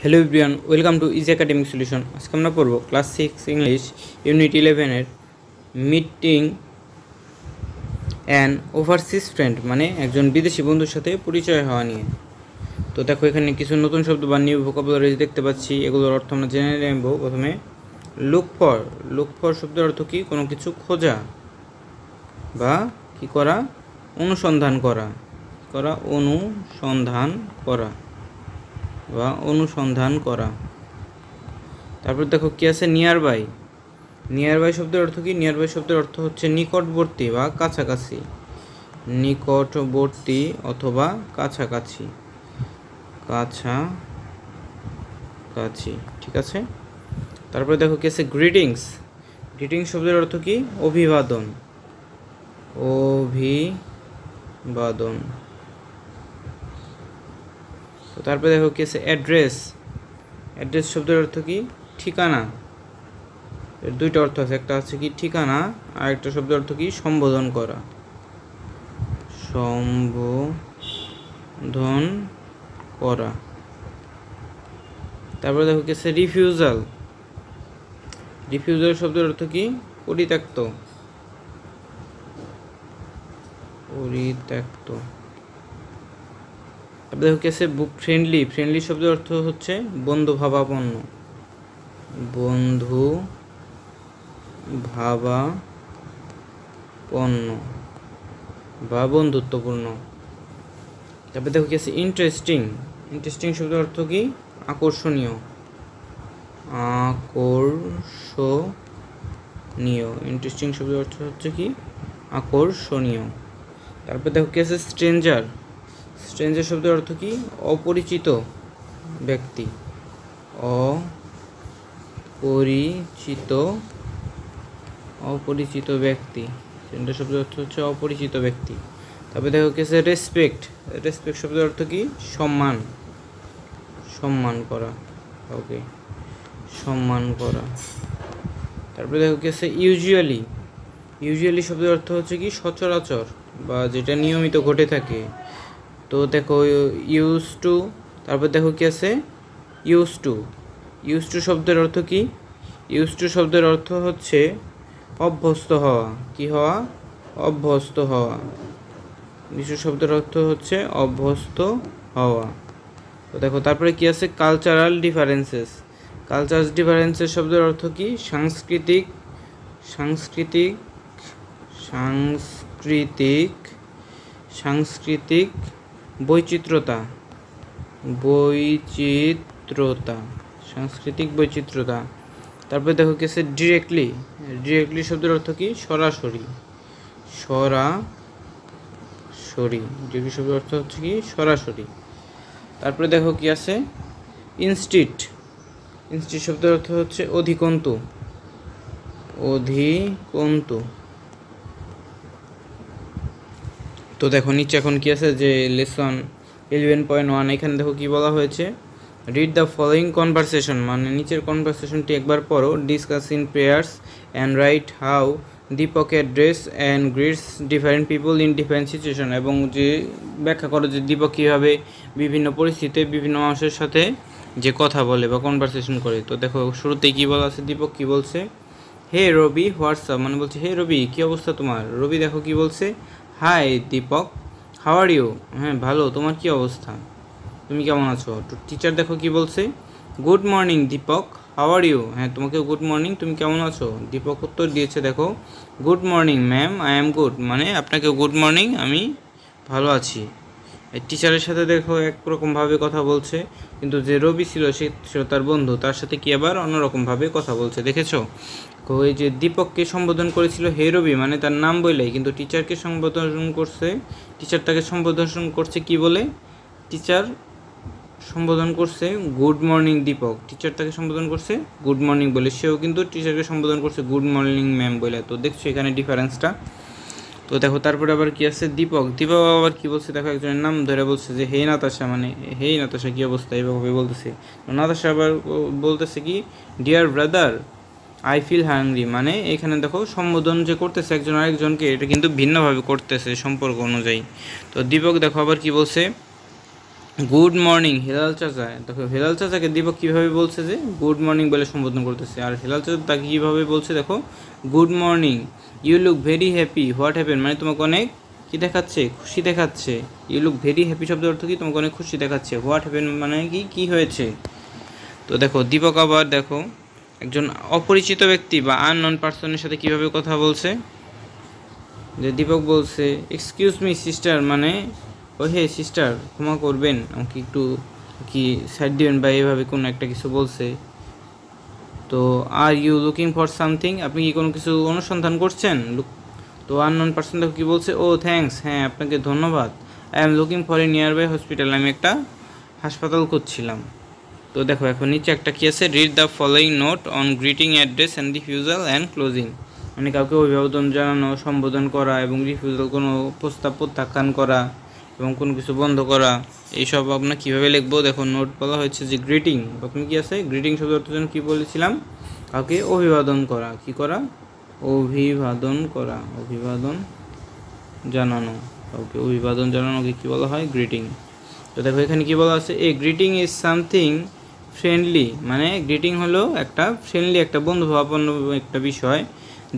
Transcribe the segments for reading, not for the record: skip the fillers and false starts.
Hello everyone, welcome to easy academic solution. আজকে আমরা পড়ব ক্লাস 6 ইংলিশ ইউনিট 11-এর মিটিং অ্যান ওভারসিজ ফ্রেন্ড, মানে একজন বিদেশি বন্ধুর সাথে পরিচয় হওয়া নিয়ে। তো দেখো, এখানে কিছু নতুন শব্দ বা নিউ ভোকাবুলারি দেখতে পাচ্ছি, এগুলোর অর্থ আমরা জেনে নেব। প্রথমে লুক ফর শব্দের অর্থ কি? কোনো কিছু খোঁজা বা কি করা? অনুসন্ধান করা বা অনুসন্ধান করা। তারপর দেখো কি আছে, নিয়ার বাই শব্দের অর্থ কি? নিয়ার বাই শব্দের অর্থ হচ্ছে নিকটবর্তী বা কাছাকাছি, নিকটবর্তী অথবা কাছাকাছি, ঠিক আছে। তারপরে দেখো কি আছে, গ্রিটিংস শব্দের অর্থ কি? অভিবাদন। তারপরে দেখো কি আছে, অ্যাড্রেস শব্দের অর্থ কি? ঠিকানা। এর দুইটা অর্থ আছে, একটা হচ্ছে কি ঠিকানা, আর একটা শব্দের অর্থ কি? সম্বোধন করা। তারপরে দেখো কি আছে, রিফিউজাল শব্দের অর্থ কি? পরিত্যক্ত। তারপরে দেখো কি আছে, ফ্রেন্ডলি শব্দের অর্থ হচ্ছে বন্ধু ভাবাপন্ন বা বন্ধুত্বপূর্ণ। তারপরে দেখো কি আছে, ইন্টারেস্টিং শব্দের অর্থ কি? আকর্ষণীয়। ইন্টারেস্টিং শব্দের অর্থ হচ্ছে কি? আকর্ষণীয়। তারপর দেখো কি আছে, স্ট্রেঞ্জার শব্দের অর্থ কি? অপরিচিত ব্যক্তি। স্ট্রেঞ্জার শব্দের অর্থ হচ্ছে অপরিচিত ব্যক্তি। তারপরে দেখো কি আছে, রেসপেক্ট শব্দের অর্থ কি? সম্মান করা। তারপরে দেখো কি আছে, ইউজুয়ালি শব্দের অর্থ হচ্ছে কি? সচরাচর বা যেটা নিয়মিত ঘটে থাকে। তো দেখো ইউজ টু। তারপর দেখো কি আছে, ইউজ টু শব্দের অর্থ কি? শব্দের অর্থ হচ্ছে অভ্যস্ত হওয়া। অভ্যস্ত হওয়া। শব্দের অর্থ হচ্ছে অভ্যস্ত হওয়া। তো দেখো তারপরে কি আছে, কালচারাল ডিফারেন্সেস শব্দের অর্থ কি? সাংস্কৃতিক বৈচিত্র্যতা। তারপরে দেখো কি আছে, ডিরেক্টলি শব্দের অর্থ কি? সরাসরি। শব্দের অর্থ হচ্ছে কি? সরাসরি। তারপরে দেখো কি আছে, ইনস্টিট শব্দের অর্থ হচ্ছে অধিকন্তু। তো দেখো নিচে এখন কি আছে, যে লেসন 11.1, এখানে দেখো কি বলা হয়েছে, রিড দ্য ফলোয়িং কনভারসেশন, মানে নিচের কনভারসেশনটি একবার পড়ো। Discuss in pairs and write how Deepak address and greets different people in different situation, এবং যে ব্যাখ্যা করো যে দীপক কীভাবে বিভিন্ন পরিস্থিতিতে বিভিন্ন মানুষের সাথে যে কথা বলে বা কনভারসেশন করে। তো দেখো শুরুতেই কী বলা আছে, দীপক কী বলছে? হে রবি, হোয়াটসঅ্যাপ, মানে বলছে হে রবি, কী অবস্থা তোমার? রবি দেখো কী বলছে, hi Deepak, how are you, হ্যাঁ ভালো, তোমার কী অবস্থা, তুমি কেমন আছো? তো টিচার দেখো কি বলছে, good morning Deepak, how are you, হ্যাঁ তোমাকে গুড মর্নিং, তুমি কেমন আছো? দীপক উত্তর দিয়েছে দেখো, good morning ma'am, I am good, মানে আপনাকে গুড মর্নিং, আমি ভালো আছি। টিচারের সাথে দেখো একরকমভাবে কথা বলছে, কিন্তু যে রবি ছিল সে ছিল তার বন্ধু, তার সাথে কি আবার অন্যরকমভাবে কথা বলছে, দেখেছো? ওই যে দীপককে সম্বোধন করেছিল হে রবি, মানে তার নাম বললেই, কিন্তু টিচার তাকে সম্বোধন করছে কি বলে? টিচার সম্বোধন করছে গুড মর্নিং দীপক, টিচার তাকে সম্বোধন করছে গুড মর্নিং বলে, সেও কিন্তু টিচারকে সম্বোধন করছে গুড মর্নিং ম্যাম বলে। তো দেখছো এখানে ডিফারেন্সটা। তো দেখো তারপরে আবার কি আছে, দীপক আবার কি বলছে দেখো, একজনের নাম ধরে বলছে যে হে নাতাশা, মানে হেই নাতাশা কী অবস্থা, এইভাবে বলতেছে। নাতাশা আবার বলতেছে কি, dear brother I feel hungry, মানে এখানে দেখো সম্বোধন যে করতেছে একজন আরেকজনকে, এটা কিন্তু ভিন্নভাবে করতেছে সম্পর্ক অনুযায়ী। তো দীপক দেখো আবার কি বলছে, গুড মর্নিং হেলাল চাচা। দেখো হেলাল চাচাকে দীপক কীভাবে বলছে যে গুড মর্নিং বলে সম্বোধন করতেছে, আর হেলাল চাচা তাকে কীভাবে বলছে দেখো good morning, you look very happy, what happen মানে তোমাকে অনেক কী দেখাচ্ছে, খুশি দেখাচ্ছে। ইউ লুক ভেরি হ্যাপি শব্দের অর্থ কি, তোমাকে অনেক খুশি দেখাচ্ছে। হোয়াট হ্যাপেন মানে কি, কী হয়েছে। তো দেখো দীপক আবার দেখো একজন অপরিচিত ব্যক্তি বা আননোন পার্সনের সাথে কীভাবে কথা বলছে, যে দীপক বলছে এক্সকিউজ মি সিস্টার, মানে ও হে সিস্টার ক্ষমা করবেন, আমাকে একটু কি সাইড দিবেন বা এভাবে কোনো একটা কিছু বলছে। তো are you looking for something, আপনি কি কোনো কিছু অনুসন্ধান করছেন। তো আননোন পার্সন দেখো কী বলছে, ও থ্যাঙ্কস, হ্যাঁ আপনাকে ধন্যবাদ। I am looking for a nearby hospital, আমি একটা হাসপাতাল খুঁজছিলাম। তো দেখো এখন নিচে একটা কী আছে, read the following note on greeting address and refusal and closing, মানে কাউকে অভিবাদন জানানো, সম্বোধন করা এবং রিফিউজাল কোনো প্রস্তাব প্রত্যাখ্যান করা এবং কোনো কিছু বন্ধ করা, এইসব আমরা কীভাবে লিখবো। দেখো নোট বলা হয়েছে যে গ্রিটিং, প্রথমে কী আছে গ্রিটিং শব্দ অর্থের জন্য কী বলেছিলাম, কাউকে অভিবাদন করা, কী করা অভিবাদন করা, অভিবাদন জানানো, কাউকে অভিবাদন জানানোকে কী বলা হয় গ্রিটিং। তো দেখো এখানে কী বলা আছে, a greeting is something friendly, মানে গ্রিটিং হলো একটা ফ্রেন্ডলি একটা বন্ধুভাবাপন্ন একটা বিষয়,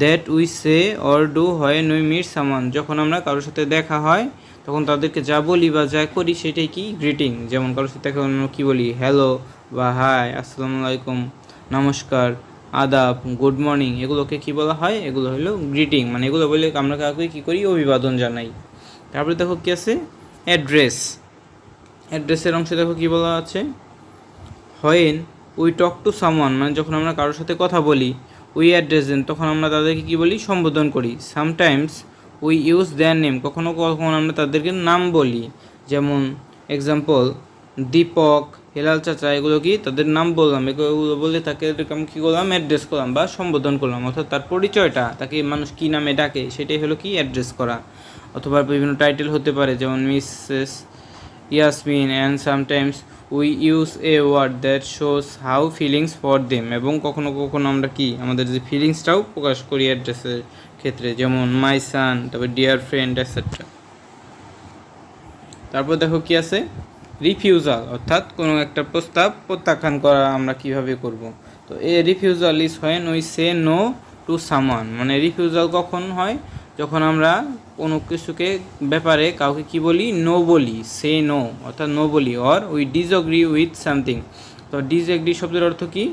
that we say or do when we meet someone, যখন আমরা কারোর সাথে দেখা হয় তখন তাদেরকে যা বলি বা যা করি সেটাই কি গ্রিটিং। যেমন কারোর সাথে দেখা আমরা কী বলি, হ্যালো বা হাই, আসসালামু আলাইকুম, নমস্কার, আদাব, গুড মর্নিং, এগুলোকে কী বলা হয়, এগুলো হলো গ্রিটিং, মানে এগুলো বলে আমরা কাউকে কী করি অভিবাদন জানাই। তারপরে দেখো কী আছে অ্যাড্রেস, অ্যাড্রেসের অংশে দেখো কী বলা আছে, when we talk to someone, মানে যখন আমরা কারোর সাথে কথা বলি, উই অ্যাড্রেস দেন, তখন আমরা তাদেরকে কী বলি সম্বোধন করি। Sometimes we use their name, কখনো কখনো আমরা তাদেরকে নাম বলি, যেমন এক্সাম্পল দীপক, হেলাল চাচা, এগুলো কি তাদের নাম বললাম, এগুলো বলে তাকে আমি কী করলাম অ্যাড্রেস করলাম বা সম্বোধন করলাম, অর্থাৎ তার পরিচয়টা, তাকে মানুষ কী নামে ডাকে সেটাই হলো কি অ্যাড্রেস করা। অথবা বিভিন্ন টাইটেল হতে পারে, যেমন Mrs Yasmin, and sometimes we use a word that shows how feelings for them, এবং কখনো কখনো আমরা কি আমাদের যে ফিলিংসটাও প্রকাশ করি অ্যাড্রেসের ক্ষেত্রে, যেমন মাই সান, তারপর ডিয়ার ফ্রেন্ড এটসেট্রা। তারপর দেখো কি আছে রিফিউজাল, অর্থাৎ কোনো একটা প্রস্তাব প্রত্যাখ্যান করা আমরা কিভাবে করব। তো a refusal is when we say no to someone, মানে রিফিউজাল কখন হয়, যখন আমরা কোনো কিছুকে ব্যাপারে কাউকে কি বলি নো বলি, সে নো অর্থাৎ নো বলি, or we disagree with something. তো ডিসএগ্রি শব্দের অর্থ কি,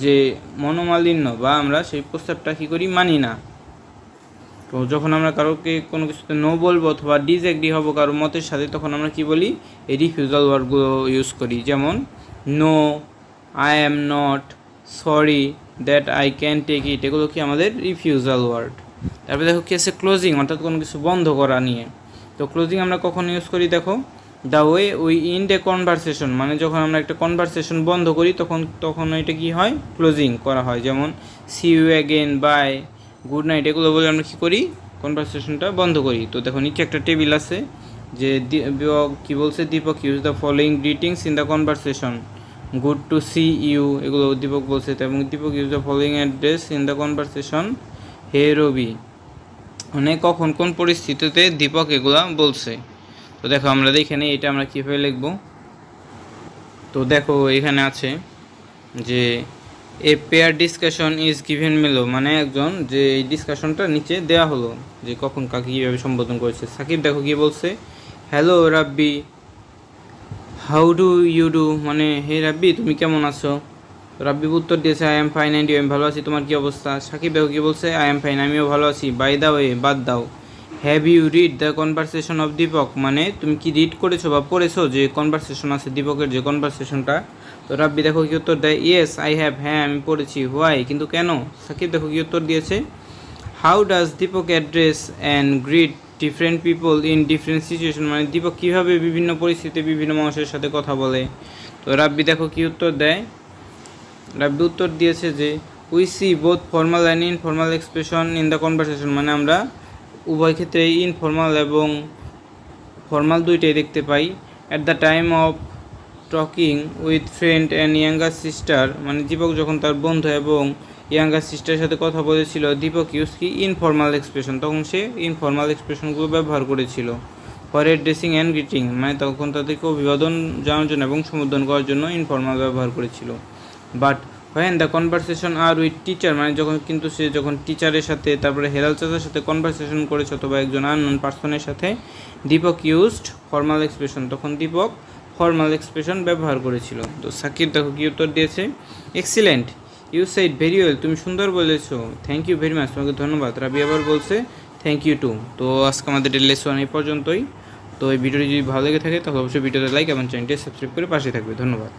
যে মনোমালিন্য বা আমরা সেই প্রস্তাবটা কী করি মানি না। তো যখন আমরা কারোকে কোনো কিছুতে নো বলবো অথবা ডিসএগ্রি হব কারোর মতের সাথে, তখন আমরা কি বলি এই রিফিউজাল ওয়ার্ডগুলো ইউজ করি, যেমন no, I am not, sorry, that I can take it, এগুলো কি আমাদের রিফিউজাল ওয়ার্ড। তারপরে দেখো কি আছে ক্লোজিং, অর্থাৎ কোনো কিছু বন্ধ করা নিয়ে। তো ক্লোজিং আমরা কখন ইউজ করি, দেখো the way we ইন্ড a conversation, মানে যখন আমরা একটা কনভারসেশন বন্ধ করি তখন এটা কি হয় ক্লোজিং করা হয়, যেমন see you again, bye, good night, এগুলো বলে আমরা কী করি কনভারসেশনটা বন্ধ করি। তো দেখো নিচে একটা টেবিল আছে, যে কী বলছে Deepak use the following greetings in the conversation, good to see you, এগুলো দীপক বলছে, এবং Deepak use the following address in the conversation, hey Ravi, মানে কখন কোন পরিস্থিতিতে দীপক এগুলা বলছে। তো দেখো আমরা এখানে এটা আমরা কীভাবে লিখব। তো দেখো এখানে আছে যে a pair discussion is given below, মানে একজন যে এই ডিসকাশনটা নিচে দেওয়া হলো যে কখন কাকে কীভাবে সম্বোধন করেছে। সাকিব দেখো কী বলছে, hello Rabbi, how do you do, মানে হে রাব্বি তুমি কেমন আছো। রাব্বি উত্তর দিয়েছে I am fine and you, আমি ভালো আছি, তোমার কী অবস্থা। সাকিব দেখো কী বলছে, আই এম ফাইন, আমিও ভালো আছি। বাই দা ওয়ে, বাদ দাও, have you read the conversation of Deepak, মানে তুমি কি রিড করেছো বা পড়েছো যে কনভারসেশন আছে দীপকের যে কনভারসেশনটা। তো রাব্বি দেখো কি উত্তর দেয়, ইয়েস আই হ্যাভ, হ্যাঁ আমি পড়েছি। হোয়াই, কিন্তু কেন। সাকিব দেখো কি উত্তর দিয়েছে, how does Deepak address and greet different people in different situation, মানে দীপক কীভাবে বিভিন্ন পরিস্থিতিতে বিভিন্ন মানুষের সাথে কথা বলে। তো রাব্বি দেখো কি উত্তর দেয়, রাব্বি উত্তর দিয়েছে যে we see both formal and informal expression in the conversation, মানে আমরা উভয় ক্ষেত্রে ইনফর্মাল এবং ফর্মাল দুইটাই দেখতে পাই। At the time of talking with friend and younger sister, মানে দীপক যখন তার বন্ধু এবং ইয়াঙ্গার সিস্টারের সাথে কথা বলেছিল, দীপক ইউজ কি ইনফর্মাল এক্সপ্রেশন, তখন সে ইনফর্মাল এক্সপ্রেশনগুলো ব্যবহার করেছিল। ফর অ্যাড্রেসিং অ্যান্ড গ্রিটিং, মানে তখন তাদেরকে অভিবাদন জানানোর জন্য এবং সম্বোধন করার জন্য ইনফর্মাল ব্যবহার করেছিল। But when the conversation are with teacher, মানে সে যখন টিচারের সাথে তারপরে হেলাল চাচার সাথে কনভারসেশন করেছে অথবা একজন আননোন পার্সনের সাথে, দীপক ইউজড ফর্মাল এক্সপ্রেশন, তখন দীপক ফর্মাল এক্সপ্রেশন ব্যবহার করেছিল। তো সাকিব দেখো কী উত্তর দিয়েছে, excellent, you said very well, তুমি সুন্দর বলেছো, থ্যাংক ইউ ভেরি মাচ, তোমাকে ধন্যবাদ। রাবি আবার বলছে থ্যাংক ইউ টু। তো আজকে আমাদের লেসন এই পর্যন্তই। তো এই ভিডিওটি যদি ভালো লেগে থাকে তাহলে অবশ্যই ভিডিওতে লাইক এবং চ্যানেলটি সাবস্ক্রাইব করে পাশে থাকবে। ধন্যবাদ।